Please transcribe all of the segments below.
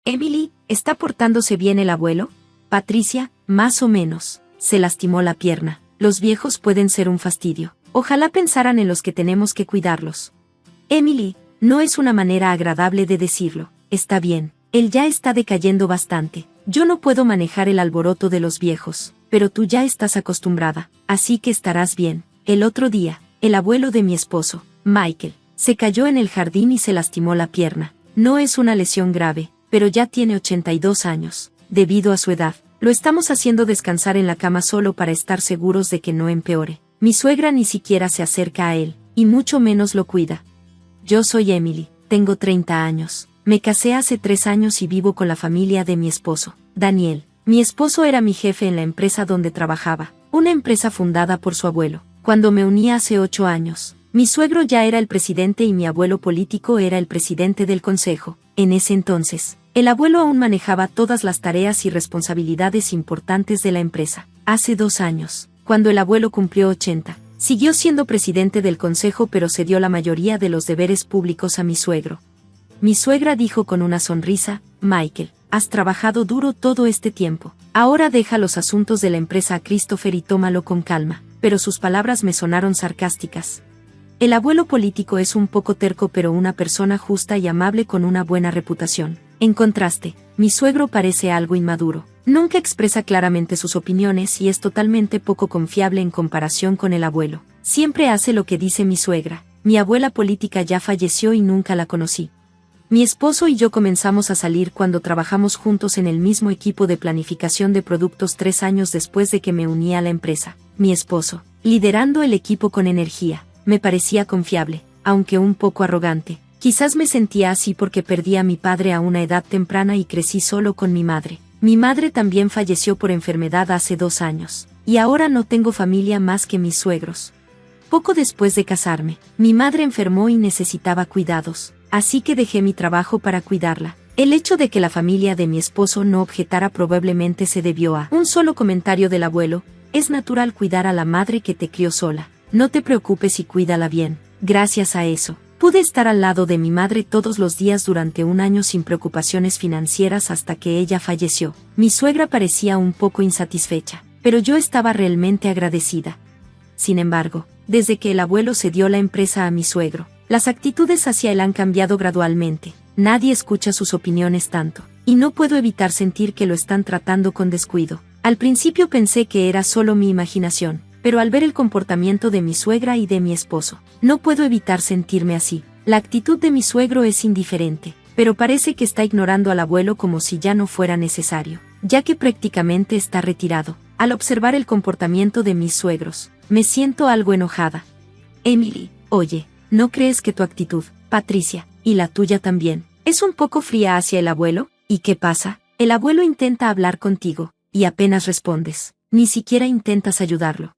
Emily, ¿está portándose bien el abuelo? Patricia, más o menos. Se lastimó la pierna. Los viejos pueden ser un fastidio. Ojalá pensaran en los que tenemos que cuidarlos. Emily, no es una manera agradable de decirlo. Está bien. Él ya está decayendo bastante. Yo no puedo manejar el alboroto de los viejos, pero tú ya estás acostumbrada, así que estarás bien. El otro día, el abuelo de mi esposo, Michael, se cayó en el jardín y se lastimó la pierna. No es una lesión grave, pero ya tiene 82 años. Debido a su edad, lo estamos haciendo descansar en la cama solo para estar seguros de que no empeore. Mi suegra ni siquiera se acerca a él, y mucho menos lo cuida. Yo soy Emily, tengo 30 años. Me casé hace 3 años y vivo con la familia de mi esposo, Daniel. Mi esposo era mi jefe en la empresa donde trabajaba, una empresa fundada por su abuelo. Cuando me uní hace 8 años, mi suegro ya era el presidente y mi abuelo político era el presidente del consejo. En ese entonces, el abuelo aún manejaba todas las tareas y responsabilidades importantes de la empresa. Hace 2 años, cuando el abuelo cumplió 80, siguió siendo presidente del consejo pero cedió la mayoría de los deberes públicos a mi suegro. Mi suegra dijo con una sonrisa, Michael, has trabajado duro todo este tiempo. Ahora deja los asuntos de la empresa a Christopher y tómalo con calma. Pero sus palabras me sonaron sarcásticas. El abuelo político es un poco terco pero una persona justa y amable con una buena reputación. En contraste, mi suegro parece algo inmaduro. Nunca expresa claramente sus opiniones y es totalmente poco confiable en comparación con el abuelo. Siempre hace lo que dice mi suegra. Mi abuela política ya falleció y nunca la conocí. Mi esposo y yo comenzamos a salir cuando trabajamos juntos en el mismo equipo de planificación de productos 3 años después de que me uní a la empresa. Mi esposo, liderando el equipo con energía, me parecía confiable, aunque un poco arrogante. Quizás me sentía así porque perdí a mi padre a una edad temprana y crecí solo con mi madre. Mi madre también falleció por enfermedad hace 2 años, y ahora no tengo familia más que mis suegros. Poco después de casarme, mi madre enfermó y necesitaba cuidados, así que dejé mi trabajo para cuidarla. El hecho de que la familia de mi esposo no objetara probablemente se debió a un solo comentario del abuelo: es natural cuidar a la madre que te crió sola. No te preocupes y cuídala bien. Gracias a eso, pude estar al lado de mi madre todos los días durante 1 año sin preocupaciones financieras hasta que ella falleció. Mi suegra parecía un poco insatisfecha, pero yo estaba realmente agradecida. Sin embargo, desde que el abuelo cedió la empresa a mi suegro, las actitudes hacia él han cambiado gradualmente. Nadie escucha sus opiniones tanto, y no puedo evitar sentir que lo están tratando con descuido. Al principio pensé que era solo mi imaginación, pero al ver el comportamiento de mi suegra y de mi esposo, no puedo evitar sentirme así. La actitud de mi suegro es indiferente, pero parece que está ignorando al abuelo como si ya no fuera necesario, ya que prácticamente está retirado. Al observar el comportamiento de mis suegros, me siento algo enojada. Emily, oye, ¿no crees que tu actitud, Patricia, y la tuya también, es un poco fría hacia el abuelo? ¿Y qué pasa? El abuelo intenta hablar contigo, y apenas respondes, ni siquiera intentas ayudarlo.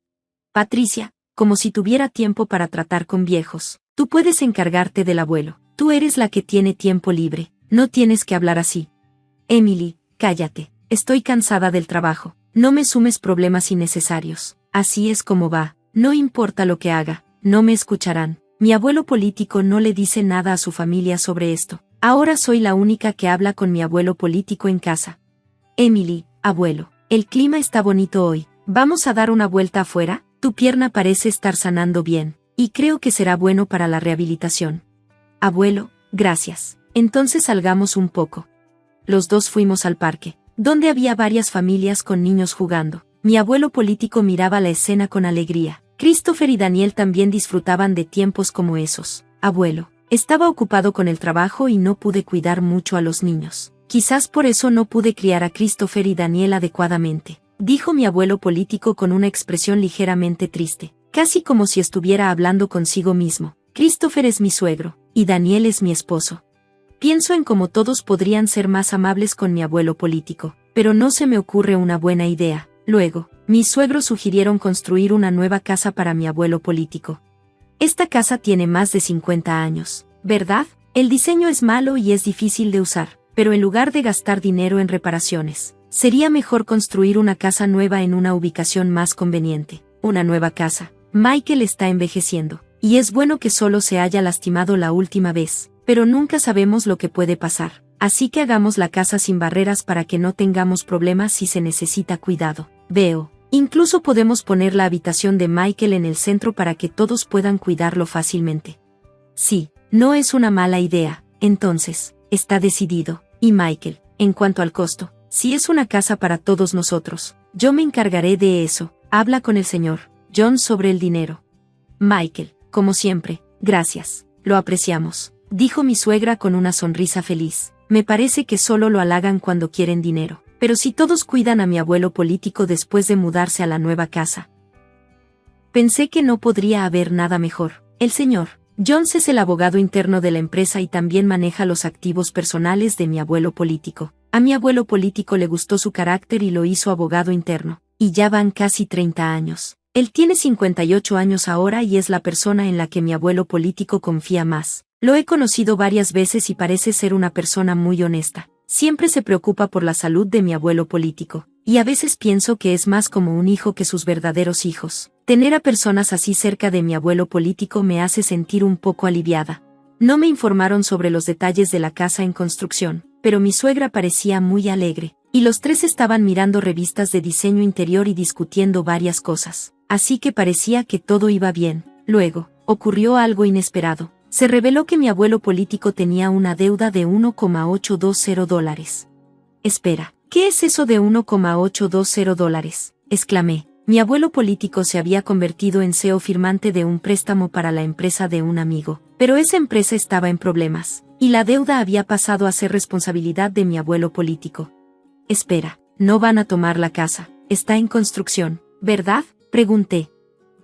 Patricia, como si tuviera tiempo para tratar con viejos. Tú puedes encargarte del abuelo. Tú eres la que tiene tiempo libre. No tienes que hablar así. Emily, cállate. Estoy cansada del trabajo. No me sumes problemas innecesarios. Así es como va. No importa lo que haga, no me escucharán. Mi abuelo político no le dice nada a su familia sobre esto. Ahora soy la única que habla con mi abuelo político en casa. Emily, abuelo, el clima está bonito hoy. ¿Vamos a dar una vuelta afuera? Tu pierna parece estar sanando bien, y creo que será bueno para la rehabilitación. Abuelo, gracias. Entonces salgamos un poco. Los dos fuimos al parque, donde había varias familias con niños jugando. Mi abuelo político miraba la escena con alegría. Christopher y Daniel también disfrutaban de tiempos como esos. Abuelo, estaba ocupado con el trabajo y no pude cuidar mucho a los niños. Quizás por eso no pude criar a Christopher y Daniel adecuadamente, dijo mi abuelo político con una expresión ligeramente triste, casi como si estuviera hablando consigo mismo. Christopher es mi suegro, y Daniel es mi esposo. Pienso en cómo todos podrían ser más amables con mi abuelo político, pero no se me ocurre una buena idea. Luego, mis suegros sugirieron construir una nueva casa para mi abuelo político. Esta casa tiene más de 50 años, ¿verdad? El diseño es malo y es difícil de usar, pero en lugar de gastar dinero en reparaciones, sería mejor construir una casa nueva en una ubicación más conveniente. Una nueva casa. Michael está envejeciendo, y es bueno que solo se haya lastimado la última vez, pero nunca sabemos lo que puede pasar. así que hagamos la casa sin barreras para que no tengamos problemas si se necesita cuidado. Veo. Incluso podemos poner la habitación de Michael en el centro para que todos puedan cuidarlo fácilmente. Sí, no es una mala idea. Entonces, está decidido. Y Michael, en cuanto al costo, si es una casa para todos nosotros, yo me encargaré de eso. Habla con el señor John sobre el dinero. Michael, como siempre, gracias. Lo apreciamos, dijo mi suegra con una sonrisa feliz. Me parece que solo lo halagan cuando quieren dinero. Pero si todos cuidan a mi abuelo político después de mudarse a la nueva casa. Pensé que no podría haber nada mejor. El señor Jones es el abogado interno de la empresa y también maneja los activos personales de mi abuelo político. A mi abuelo político le gustó su carácter y lo hizo abogado interno. Y ya van casi 30 años. Él tiene 58 años ahora y es la persona en la que mi abuelo político confía más. Lo he conocido varias veces y parece ser una persona muy honesta. Siempre se preocupa por la salud de mi abuelo político, y a veces pienso que es más como un hijo que sus verdaderos hijos. Tener a personas así cerca de mi abuelo político me hace sentir un poco aliviada. No me informaron sobre los detalles de la casa en construcción, pero mi suegra parecía muy alegre, y los tres estaban mirando revistas de diseño interior y discutiendo varias cosas, así que parecía que todo iba bien. Luego, ocurrió algo inesperado. Se reveló que mi abuelo político tenía una deuda de $1,820. Espera, ¿qué es eso de $1,820? Exclamé. Mi abuelo político se había convertido en CEO firmante de un préstamo para la empresa de un amigo, pero esa empresa estaba en problemas, y la deuda había pasado a ser responsabilidad de mi abuelo político. Espera, no van a tomar la casa, está en construcción, ¿verdad? Pregunté.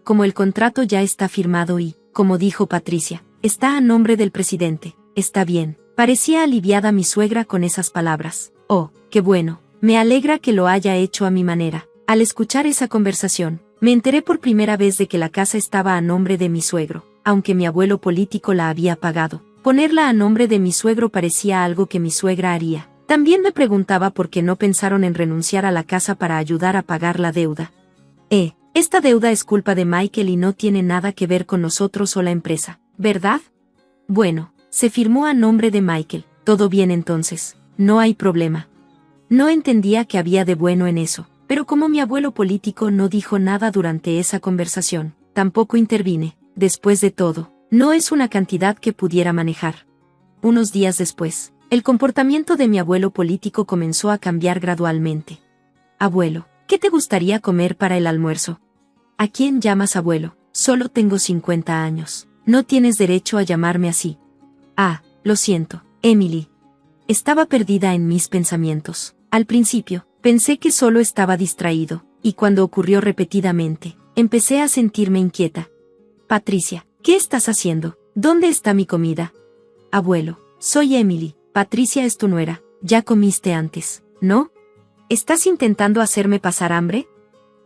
Como el contrato ya está firmado y, como dijo Patricia, está a nombre del presidente. Está bien. Parecía aliviada mi suegra con esas palabras. Oh, qué bueno. Me alegra que lo haya hecho a mi manera. Al escuchar esa conversación, me enteré por primera vez de que la casa estaba a nombre de mi suegro, aunque mi abuelo político la había pagado. Ponerla a nombre de mi suegro parecía algo que mi suegra haría. También me preguntaba por qué no pensaron en renunciar a la casa para ayudar a pagar la deuda. Esta deuda es culpa de Michael y no tiene nada que ver con nosotros o la empresa, ¿verdad? Bueno, se firmó a nombre de Michael. Todo bien entonces, no hay problema. No entendía qué había de bueno en eso, pero como mi abuelo político no dijo nada durante esa conversación, tampoco intervine. Después de todo, no es una cantidad que pudiera manejar. Unos días después, el comportamiento de mi abuelo político comenzó a cambiar gradualmente. Abuelo, ¿qué te gustaría comer para el almuerzo? ¿A quién llamas abuelo? Solo tengo 50 años. No tienes derecho a llamarme así. Ah, lo siento, Emily. Estaba perdida en mis pensamientos. Al principio, pensé que solo estaba distraído, y cuando ocurrió repetidamente, empecé a sentirme inquieta. Patricia, ¿qué estás haciendo? ¿Dónde está mi comida? Abuelo, soy Emily. Patricia es tu nuera. Ya comiste antes, ¿no? ¿Estás intentando hacerme pasar hambre?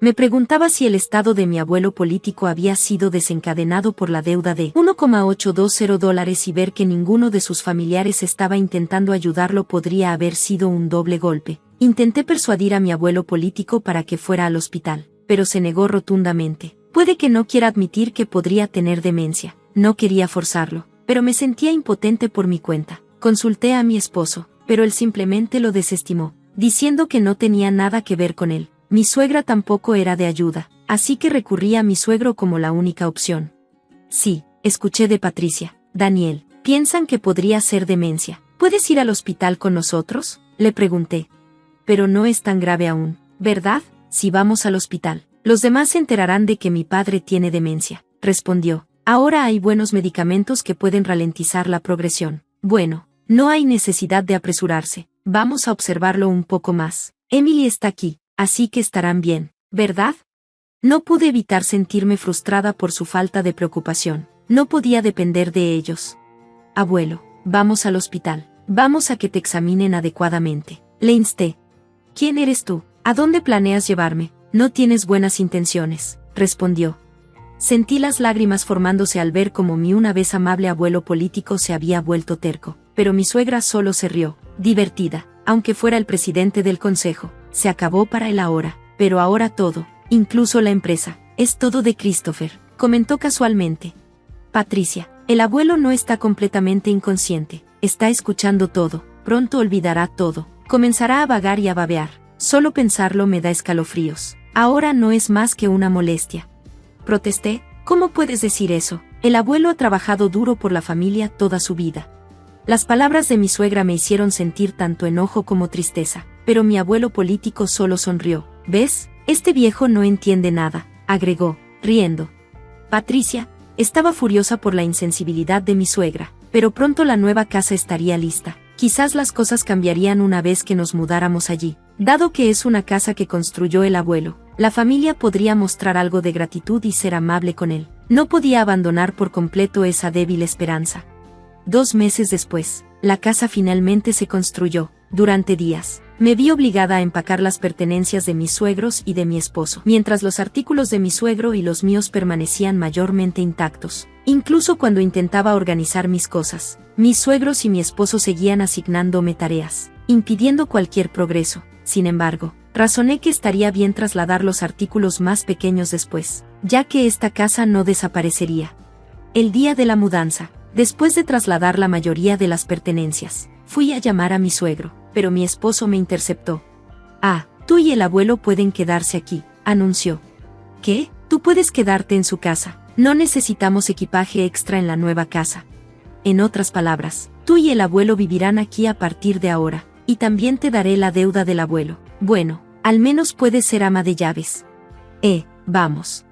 Me preguntaba si el estado de mi abuelo político había sido desencadenado por la deuda de $1,820 y ver que ninguno de sus familiares estaba intentando ayudarlo podría haber sido un doble golpe. Intenté persuadir a mi abuelo político para que fuera al hospital, pero se negó rotundamente. Puede que no quiera admitir que podría tener demencia. No quería forzarlo, pero me sentía impotente por mi cuenta. Consulté a mi esposo, pero él simplemente lo desestimó, diciendo que no tenía nada que ver con él. Mi suegra tampoco era de ayuda, así que recurrí a mi suegro como la única opción. Sí, escuché de Patricia. Daniel, piensan que podría ser demencia. ¿Puedes ir al hospital con nosotros? Le pregunté. Pero no es tan grave aún, ¿verdad? Si vamos al hospital, los demás se enterarán de que mi padre tiene demencia, respondió. Ahora hay buenos medicamentos que pueden ralentizar la progresión. Bueno, no hay necesidad de apresurarse. Vamos a observarlo un poco más. Emily está aquí. Así que estarán bien, ¿verdad? No pude evitar sentirme frustrada por su falta de preocupación. No podía depender de ellos. Abuelo, vamos al hospital. Vamos a que te examinen adecuadamente. Le insté. ¿Quién eres tú? ¿A dónde planeas llevarme? No tienes buenas intenciones, respondió. Sentí las lágrimas formándose al ver cómo mi una vez amable abuelo político se había vuelto terco, pero mi suegra solo se rió, divertida, aunque fuera el presidente del consejo. Se acabó para él ahora, pero ahora todo, incluso la empresa, es todo de Christopher, comentó casualmente. Patricia, el abuelo no está completamente inconsciente, está escuchando todo. Pronto olvidará todo. Comenzará a vagar y a babear. Solo pensarlo me da escalofríos. Ahora no es más que una molestia. Protesté. ¿Cómo puedes decir eso? El abuelo ha trabajado duro por la familia toda su vida. Las palabras de mi suegra me hicieron sentir tanto enojo como tristeza, pero mi abuelo político solo sonrió. ¿Ves? Este viejo no entiende nada, agregó, riendo. Patricia estaba furiosa por la insensibilidad de mi suegra, pero pronto la nueva casa estaría lista. Quizás las cosas cambiarían una vez que nos mudáramos allí. Dado que es una casa que construyó el abuelo, la familia podría mostrar algo de gratitud y ser amable con él. No podía abandonar por completo esa débil esperanza. 2 meses después, la casa finalmente se construyó. Durante días, me vi obligada a empacar las pertenencias de mis suegros y de mi esposo, mientras los artículos de mi suegro y los míos permanecían mayormente intactos. Incluso cuando intentaba organizar mis cosas, mis suegros y mi esposo seguían asignándome tareas, impidiendo cualquier progreso. Sin embargo, razoné que estaría bien trasladar los artículos más pequeños después, ya que esta casa no desaparecería. El día de la mudanza, después de trasladar la mayoría de las pertenencias, fui a llamar a mi suegro, pero mi esposo me interceptó. «Ah, tú y el abuelo pueden quedarse aquí», anunció. «¿Qué? Tú puedes quedarte en su casa. No necesitamos equipaje extra en la nueva casa. En otras palabras, tú y el abuelo vivirán aquí a partir de ahora, y también te daré la deuda del abuelo. Bueno, al menos puedes ser ama de llaves». Vamos.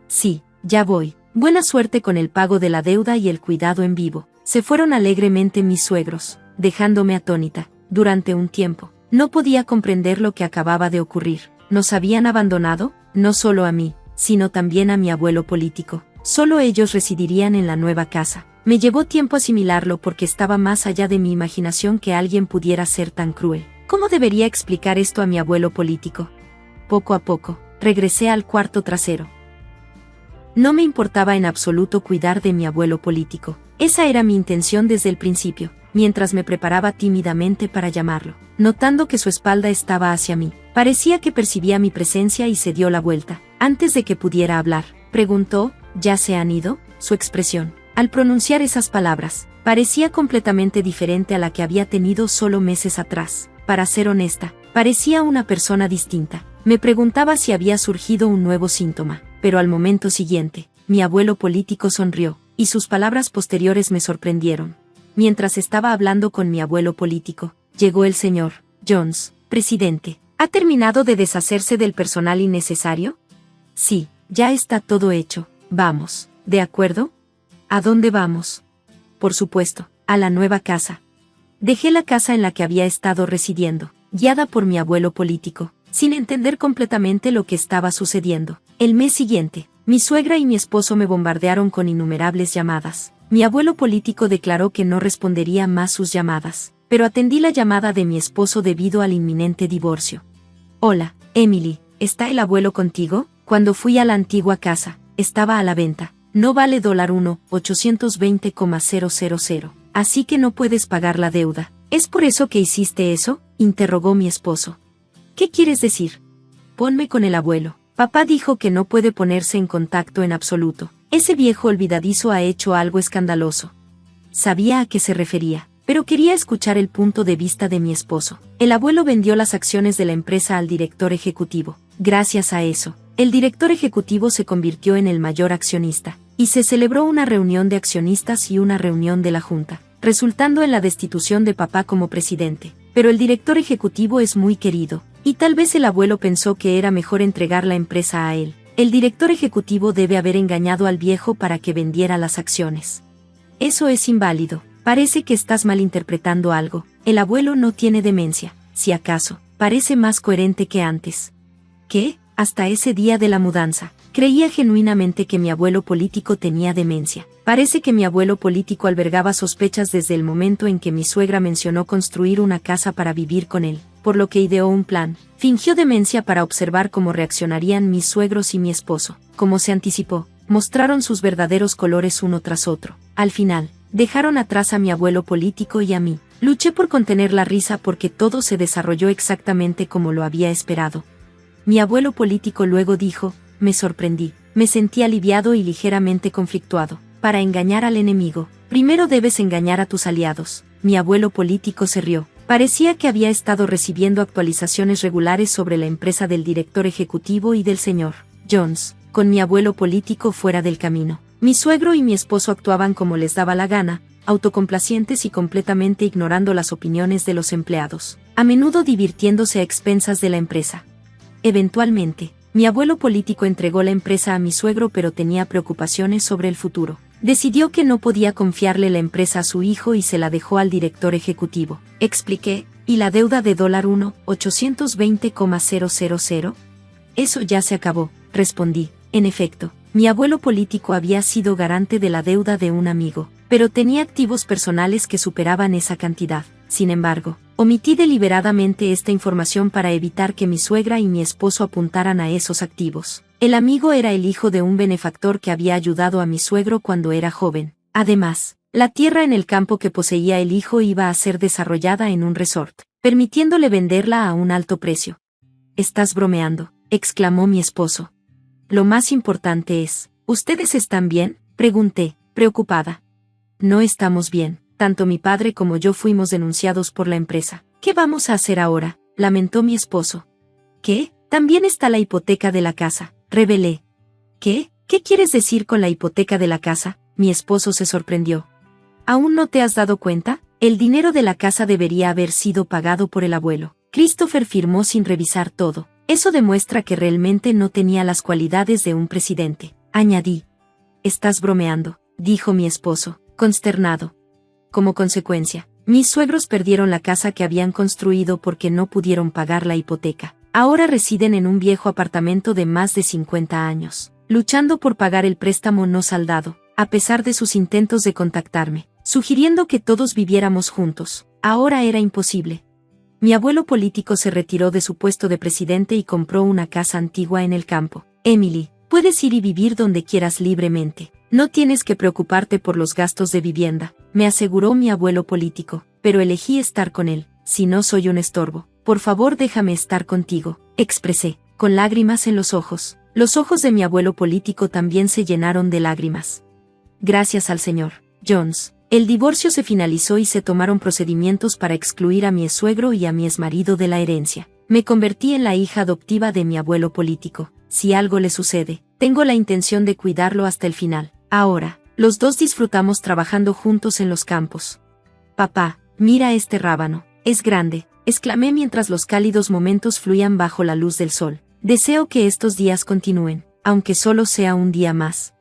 «Sí, ya voy. Buena suerte con el pago de la deuda y el cuidado en vivo». Se fueron alegremente mis suegros, dejándome atónita. Durante un tiempo, no podía comprender lo que acababa de ocurrir. ¿Nos habían abandonado? No solo a mí, sino también a mi abuelo político. Solo ellos residirían en la nueva casa. Me llevó tiempo asimilarlo porque estaba más allá de mi imaginación que alguien pudiera ser tan cruel. ¿Cómo debería explicar esto a mi abuelo político? Poco a poco, regresé al cuarto trasero. No me importaba en absoluto cuidar de mi abuelo político. Esa era mi intención desde el principio, mientras me preparaba tímidamente para llamarlo. Notando que su espalda estaba hacia mí, parecía que percibía mi presencia y se dio la vuelta. Antes de que pudiera hablar, preguntó, ¿ya se han ido? Su expresión, al pronunciar esas palabras, parecía completamente diferente a la que había tenido solo meses atrás. Para ser honesta, parecía una persona distinta. Me preguntaba si había surgido un nuevo síntoma, pero al momento siguiente, mi abuelo político sonrió, y sus palabras posteriores me sorprendieron. Mientras estaba hablando con mi abuelo político, llegó el señor Jones. «Presidente, ¿ha terminado de deshacerse del personal innecesario?» «Sí, ya está todo hecho. Vamos, ¿de acuerdo?» «¿A dónde vamos?» «Por supuesto, a la nueva casa». Dejé la casa en la que había estado residiendo, guiada por mi abuelo político, sin entender completamente lo que estaba sucediendo. El mes siguiente, mi suegra y mi esposo me bombardearon con innumerables llamadas. Mi abuelo político declaró que no respondería más sus llamadas, pero atendí la llamada de mi esposo debido al inminente divorcio. «Hola, Emily, ¿está el abuelo contigo?» Cuando fui a la antigua casa, estaba a la venta. No vale $1,820,000, así que no puedes pagar la deuda. ¿Es por eso que hiciste eso?, interrogó mi esposo. «¿Qué quieres decir?» «Ponme con el abuelo. Papá dijo que no puede ponerse en contacto en absoluto. Ese viejo olvidadizo ha hecho algo escandaloso». Sabía a qué se refería, pero quería escuchar el punto de vista de mi esposo. El abuelo vendió las acciones de la empresa al director ejecutivo. Gracias a eso, el director ejecutivo se convirtió en el mayor accionista, y se celebró una reunión de accionistas y una reunión de la junta, resultando en la destitución de papá como presidente. Pero el director ejecutivo es muy querido, y tal vez el abuelo pensó que era mejor entregar la empresa a él. El director ejecutivo debe haber engañado al viejo para que vendiera las acciones. Eso es inválido. Parece que estás malinterpretando algo. El abuelo no tiene demencia. Si acaso, parece más coherente que antes. ¿Qué? Hasta ese día de la mudanza, creía genuinamente que mi abuelo político tenía demencia. Parece que mi abuelo político albergaba sospechas desde el momento en que mi suegra mencionó construir una casa para vivir con él, por lo que ideó un plan. Fingió demencia para observar cómo reaccionarían mis suegros y mi esposo. Como se anticipó, mostraron sus verdaderos colores uno tras otro. Al final, dejaron atrás a mi abuelo político y a mí. Luché por contener la risa porque todo se desarrolló exactamente como lo había esperado. Mi abuelo político luego dijo, me sorprendí, me sentí aliviado y ligeramente conflictuado. Para engañar al enemigo, primero debes engañar a tus aliados. Mi abuelo político se rió. Parecía que había estado recibiendo actualizaciones regulares sobre la empresa del director ejecutivo y del señor Jones, con mi abuelo político fuera del camino. Mi suegro y mi esposo actuaban como les daba la gana, autocomplacientes y completamente ignorando las opiniones de los empleados, a menudo divirtiéndose a expensas de la empresa. Eventualmente, mi abuelo político entregó la empresa a mi suegro, pero tenía preocupaciones sobre el futuro. Decidió que no podía confiarle la empresa a su hijo y se la dejó al director ejecutivo. Expliqué, ¿y la deuda de $1,820,000? Eso ya se acabó, respondí. En efecto, mi abuelo político había sido garante de la deuda de un amigo, pero tenía activos personales que superaban esa cantidad. Sin embargo, omití deliberadamente esta información para evitar que mi suegra y mi esposo apuntaran a esos activos. El amigo era el hijo de un benefactor que había ayudado a mi suegro cuando era joven. Además, la tierra en el campo que poseía el hijo iba a ser desarrollada en un resort, permitiéndole venderla a un alto precio. «¿Estás bromeando?», exclamó mi esposo. «Lo más importante es, ¿ustedes están bien?», pregunté, preocupada. «No estamos bien. Tanto mi padre como yo fuimos denunciados por la empresa. ¿Qué vamos a hacer ahora?», lamentó mi esposo. «¿Qué? También está la hipoteca de la casa», revelé. «¿Qué? ¿Qué quieres decir con la hipoteca de la casa?», mi esposo se sorprendió. «¿Aún no te has dado cuenta? El dinero de la casa debería haber sido pagado por el abuelo». Christopher firmó sin revisar todo. «Eso demuestra que realmente no tenía las cualidades de un presidente», añadí. «Estás bromeando», dijo mi esposo, consternado. Como consecuencia, mis suegros perdieron la casa que habían construido porque no pudieron pagar la hipoteca. Ahora residen en un viejo apartamento de más de 50 años, luchando por pagar el préstamo no saldado, a pesar de sus intentos de contactarme, sugiriendo que todos viviéramos juntos. Ahora era imposible. Mi abuelo político se retiró de su puesto de presidente y compró una casa antigua en el campo. «Emily, puedes ir y vivir donde quieras libremente. No tienes que preocuparte por los gastos de vivienda», me aseguró mi abuelo político, «pero elegí estar con él. Si no soy un estorbo, por favor déjame estar contigo», expresé, con lágrimas en los ojos. Los ojos de mi abuelo político también se llenaron de lágrimas. Gracias al señor Jones, el divorcio se finalizó y se tomaron procedimientos para excluir a mi exsuegro y a mi exmarido de la herencia. Me convertí en la hija adoptiva de mi abuelo político. Si algo le sucede, tengo la intención de cuidarlo hasta el final. Ahora, los dos disfrutamos trabajando juntos en los campos. «Papá, mira este rábano, es grande», exclamé mientras los cálidos momentos fluían bajo la luz del sol. «Deseo que estos días continúen, aunque solo sea un día más».